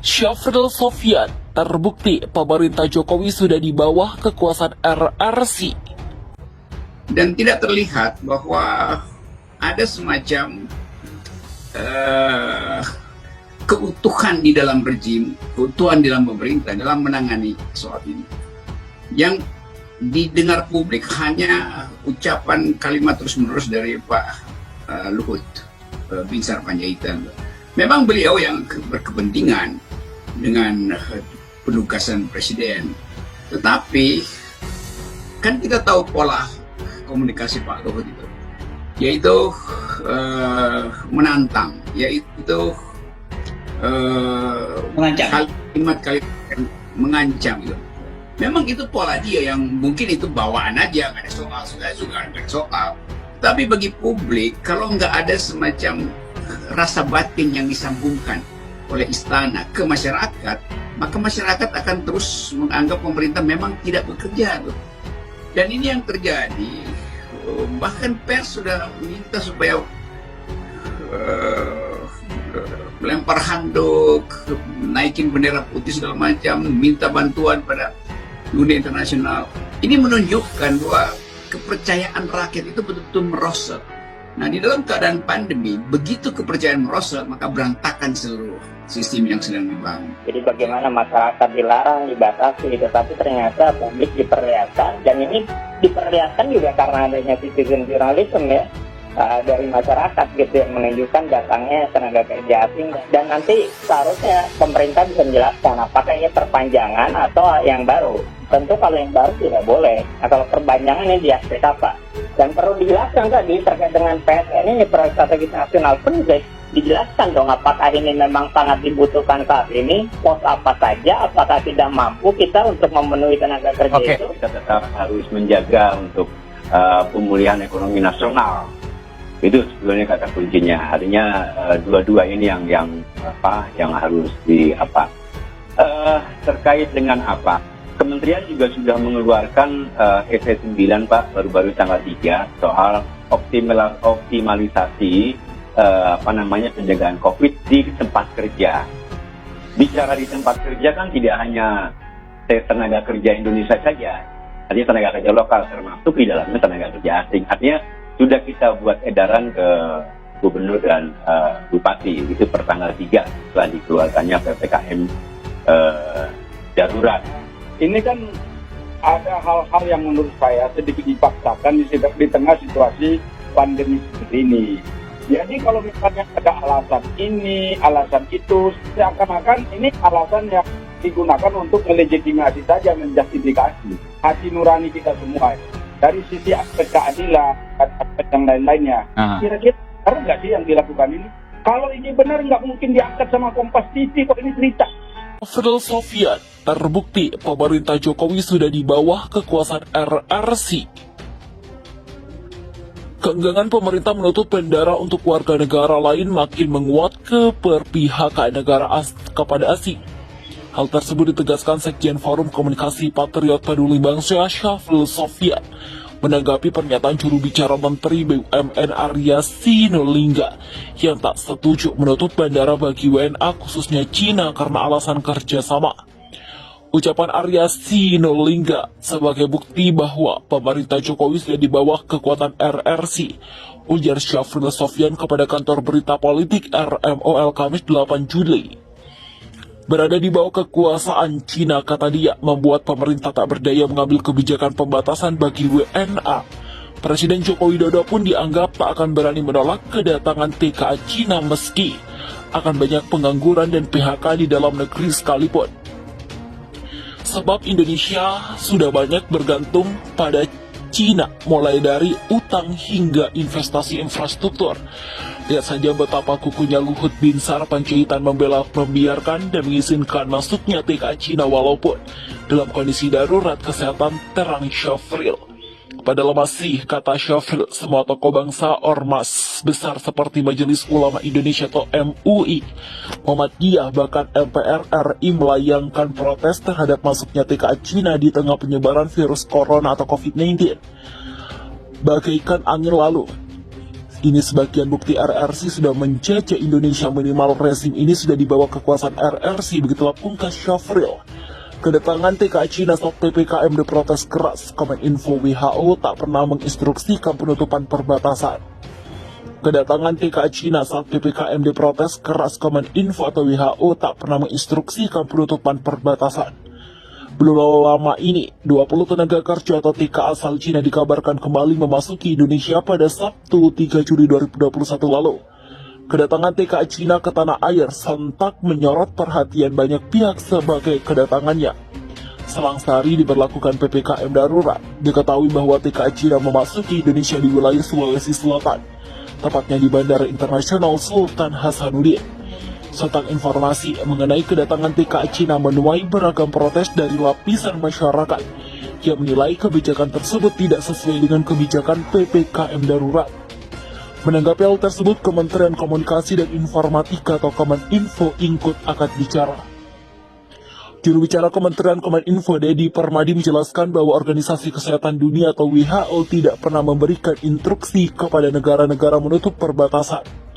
Syafril Sofyan, terbukti pemerintah Jokowi sudah di bawah kekuasaan RRC. Dan tidak terlihat bahwa ada semacam keutuhan di dalam rejim, keutuhan di dalam pemerintah dalam menangani soal ini. Yang didengar publik hanya ucapan kalimat terus-menerus dari Pak Luhut Binsar Panjaitan. Memang beliau yang berkepentingan dengan penugasan presiden, tetapi kan kita tahu pola komunikasi Pak Luhut itu, yaitu menantang, yaitu kalimat-kalimat mengancam gitu. Memang itu pola dia yang mungkin itu bawaan aja, nggak ada soal, sudah nggak ada soal. Tapi bagi publik, kalau nggak ada semacam rasa batin yang disambungkan oleh istana ke masyarakat, maka masyarakat akan terus menganggap pemerintah memang tidak bekerja tuh. Dan ini yang terjadi. Bahkan pers sudah minta supaya melempar handuk, naikin bendera putih segala macam, minta bantuan pada dunia internasional. Ini menunjukkan bahwa kepercayaan rakyat itu betul-betul merosot. Nah, di dalam keadaan pandemi, begitu kepercayaan merosot, maka berantakan seluruh sistem yang sedang dibangun. Jadi bagaimana masyarakat dilarang, dibatasi, tetapi ternyata publik diperlihatkan, dan ini diperlihatkan juga karena adanya citizen journalism ya, dari masyarakat gitu yang menunjukkan datangnya tenaga kerja asing, dan nanti seharusnya pemerintah bisa menjelaskan apakah ini perpanjangan atau yang baru. Tentu kalau yang baru tidak boleh. Nah, kalau perpanjangan ini di aspek apa? Dan perlu dijelaskan tadi terkait dengan PSN ini, proyek strategis nasional penting, dijelaskan dong apakah ini memang sangat dibutuhkan saat ini, pos apa saja, apakah tidak mampu kita untuk memenuhi tenaga kerja itu. Kita tetap harus menjaga untuk pemulihan ekonomi nasional. Itu sebetulnya kata kuncinya. Artinya dua-dua ini yang harus terkait dengan apa? Kementerian juga sudah mengeluarkan SP 9 Pak baru-baru tanggal 3 soal optimalisasi pencegahan COVID di tempat kerja. Bicara di tempat kerja kan tidak hanya tenaga kerja Indonesia saja, artinya tenaga kerja lokal termasuk di dalamnya tenaga kerja asing. Artinya sudah kita buat edaran ke gubernur dan bupati itu per tanggal 3 setelah dikeluarkannya PPKM darurat. Ini kan ada hal-hal yang menurut saya sedikit dipaksakan di tengah situasi pandemi seperti ini. Jadi kalau misalnya ada alasan ini, alasan itu, seakan-akan ini alasan yang digunakan untuk melegitimasi saja, menjustifikasi hati nurani kita semua. Dari sisi aspek keadilan, aspek yang lain-lainnya. Kira-kira benar nggak sih yang dilakukan ini? Kalau ini benar, nggak mungkin diangkat sama Kompas TV kok ini cerita. Syafril Sofyan, terbukti pemerintah Jokowi sudah di bawah kekuasaan RRC. Keengganan pemerintah menutup bandara untuk warga negara lain makin menguat keberpihakan negara kepada asing. Hal tersebut ditegaskan Sekjen Forum Komunikasi Patriot Peduli Bangsa Syafril Sofyan menanggapi pernyataan juru bicara Menteri BUMN Arya Sinulinga yang tak setuju menutup bandara bagi WNA khususnya Cina karena alasan kerjasama. Ucapan Arya Sinulinga sebagai bukti bahwa pemerintah Jokowi sudah di bawah kekuatan RRC, ujar Syafril Sofyan kepada kantor berita politik RMOL Kamis 8 Juli. Berada di bawah kekuasaan Cina, kata dia, membuat pemerintah tak berdaya mengambil kebijakan pembatasan bagi WNA. Presiden Joko Widodo pun dianggap tak akan berani menolak kedatangan TKA Cina meski akan banyak pengangguran dan PHK di dalam negeri sekalipun. Sebab Indonesia sudah banyak bergantung pada Cina, mulai dari utang hingga investasi infrastruktur. Lihat saja betapa kukunya Luhut Binsar Panjaitan membiarkan dan mengizinkan masuknya TKA Cina walaupun dalam kondisi darurat kesehatan, terang Syafril. Padahal masih, kata Syafril, semua tokoh bangsa ormas besar seperti Majelis Ulama Indonesia atau MUI, Muhammadiyah, bahkan MPR RI melayangkan protes terhadap masuknya TKA Cina di tengah penyebaran virus corona atau COVID-19. Bagaikan angin lalu, Ini sebagian bukti RRC sudah menjajah Indonesia, minimal rezim ini sudah dibawa kekuasaan RRC, begitulah pungkas Syafril. Kedatangan TKA Cina saat PPKM diprotes keras, Kominfo WHO tak pernah menginstruksikan penutupan perbatasan. Kedatangan TKA Cina saat PPKM diprotes keras, Kominfo atau WHO tak pernah menginstruksikan penutupan perbatasan. Belum lama ini, 20 tenaga kerja atau TKA asal Cina dikabarkan kembali memasuki Indonesia pada Sabtu 3 Juli 2021 lalu. Kedatangan TKA Cina ke tanah air sontak menyorot perhatian banyak pihak sebagai kedatangannya. Selang sehari diberlakukan PPKM darurat, diketahui bahwa TKA Cina memasuki Indonesia di wilayah Sulawesi Selatan, tepatnya di Bandara Internasional Sultan Hasanuddin. Sontak informasi mengenai kedatangan TKA Cina menuai beragam protes dari lapisan masyarakat yang menilai kebijakan tersebut tidak sesuai dengan kebijakan PPKM darurat. Menanggapi hal tersebut, Kementerian Komunikasi dan Informatika atau Kominfo ikut angkat bicara. Juru bicara Kementerian Kominfo Dedi Permadi menjelaskan bahwa Organisasi Kesehatan Dunia atau WHO tidak pernah memberikan instruksi kepada negara-negara menutup perbatasan.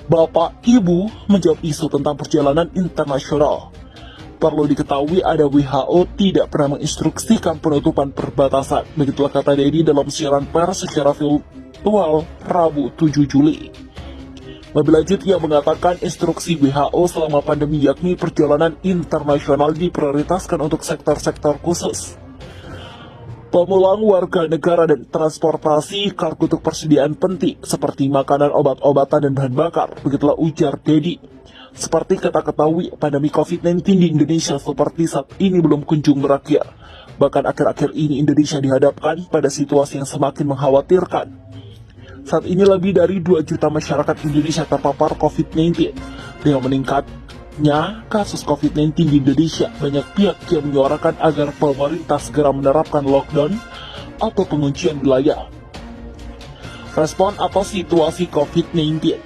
Bapak Ibu menjawab isu tentang perjalanan internasional. Perlu diketahui ada WHO tidak pernah menginstruksikan penutupan perbatasan. Begitulah kata Dedi dalam siaran pers secara virtual Rabu 7 Juli. Lebih lanjut, ia mengatakan instruksi WHO selama pandemi yakni perjalanan internasional diprioritaskan untuk sektor-sektor khusus. Pemulang warga negara dan transportasi, kargo untuk persediaan penting seperti makanan, obat-obatan, dan bahan bakar. Begitulah ujar Dedi. Seperti kita ketahui, pandemi COVID-19 di Indonesia seperti saat ini belum kunjung berakhir. Bahkan akhir-akhir ini Indonesia dihadapkan pada situasi yang semakin mengkhawatirkan. Saat ini lebih dari 2 juta masyarakat Indonesia terpapar COVID-19. Dengan meningkatnya kasus COVID-19 di Indonesia, banyak pihak yang menyuarakan agar pemerintah segera menerapkan lockdown atau penguncian wilayah. Respon atas situasi COVID-19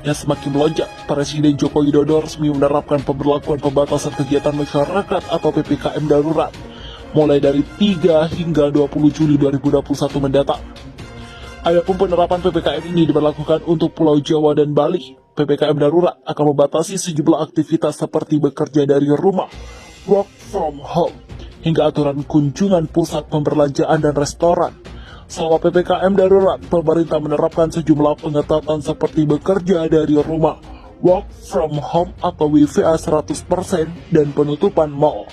yang semakin melonjak, Presiden Joko Widodo resmi menerapkan pemberlakuan pembatasan kegiatan masyarakat atau PPKM darurat mulai dari 3 hingga 20 Juli 2021 mendatang. Adapun penerapan PPKM ini diberlakukan untuk Pulau Jawa dan Bali. PPKM darurat akan membatasi sejumlah aktivitas seperti bekerja dari rumah, work from home, hingga aturan kunjungan pusat perbelanjaan dan restoran. Selama PPKM darurat, pemerintah menerapkan sejumlah pengetatan seperti bekerja dari rumah, work from home atau WFH 100%, dan penutupan mal.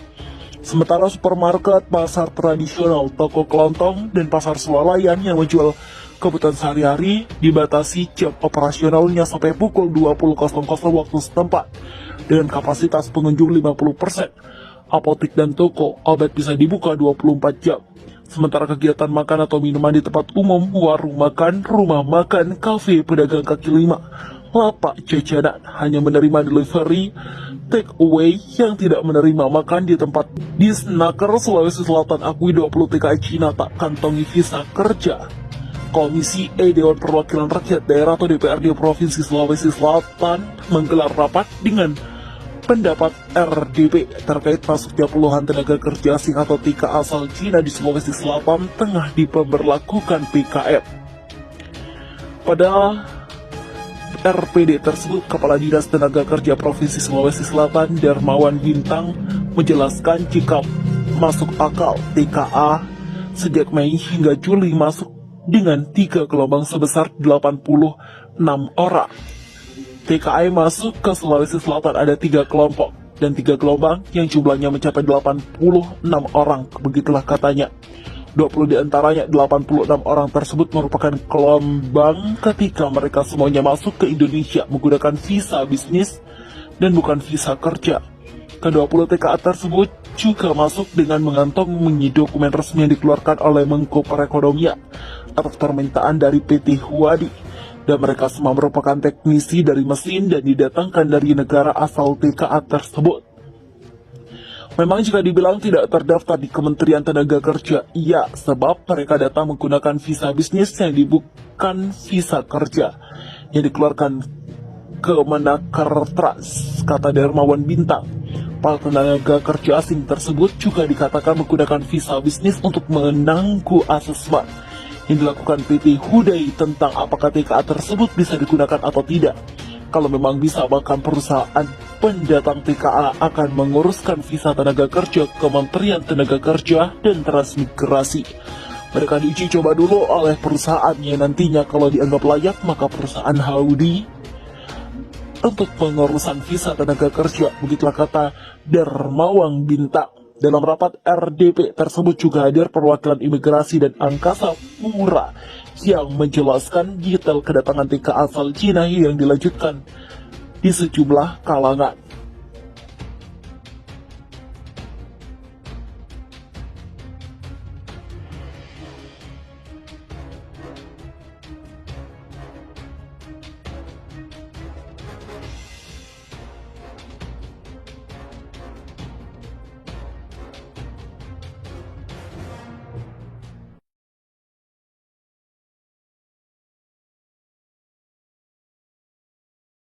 Sementara supermarket, pasar tradisional, toko kelontong, dan pasar swalayan yang menjual kebutuhan sehari-hari dibatasi jam operasionalnya sampai pukul 20.00 waktu setempat dengan kapasitas pengunjung 50%. Apotek dan toko obat bisa dibuka 24 jam. Sementara kegiatan makan atau minuman di tempat umum, warung makan, rumah makan, kafe, pedagang kaki lima, lapak jajanan hanya menerima delivery, take away. Yang tidak menerima makan di tempat. Di Senaker, Sulawesi Selatan akui 20 TKI Cina tak kantongi visa kerja. Komisi E Dewan Perwakilan Rakyat Daerah atau DPRD Provinsi Sulawesi Selatan menggelar rapat dengan pendapat RDP terkait masuknya puluhan tenaga kerja asing atau TKA asal Cina di Sulawesi Selatan tengah diberlakukan PKM. Pada RPD tersebut, Kepala Dinas Tenaga Kerja Provinsi Sulawesi Selatan Darmawan Bintang menjelaskan jika masuk akal TKA sejak Mei hingga Juli masuk dengan 3 gelombang sebesar 86 orang. TKI masuk ke Sulawesi Selatan ada 3 kelompok dan 3 gelombang yang jumlahnya mencapai 86 orang, begitulah katanya. 20 diantaranya 86 orang tersebut merupakan gelombang ketika mereka semuanya masuk ke Indonesia menggunakan visa bisnis dan bukan visa kerja. Ke-20 TKA tersebut juga masuk dengan mengantongi dokumen resmi yang dikeluarkan oleh Menko Perekonomian atas permintaan dari PT Huadi, dan mereka semua merupakan teknisi dari mesin dan didatangkan dari negara asal TKA tersebut. Memang jika dibilang tidak terdaftar di Kementerian Tenaga Kerja, iya, sebab mereka datang menggunakan visa bisnis yang bukan visa kerja yang dikeluarkan Kemenaker Trans, kata Darmawan Bintang. Para tenaga kerja asing tersebut juga dikatakan menggunakan visa bisnis untuk menangguh asesmen yang dilakukan PT Hudai tentang apakah TKA tersebut bisa digunakan atau tidak. Kalau memang bisa, bahkan perusahaan pendatang TKA akan menguruskan visa tenaga kerja Kementerian Tenaga Kerja dan Transmigrasi. Mereka diuji coba dulu oleh perusahaan yang nantinya kalau dianggap layak, maka perusahaan Hudi untuk pengurusan visa tenaga kerja. Begitulah kata Darmawang Bintang. Dalam rapat RDP tersebut juga hadir perwakilan imigrasi dan angkasa pura yang menjelaskan detail kedatangan TKA asal Cina yang dilanjutkan di sejumlah kalangan.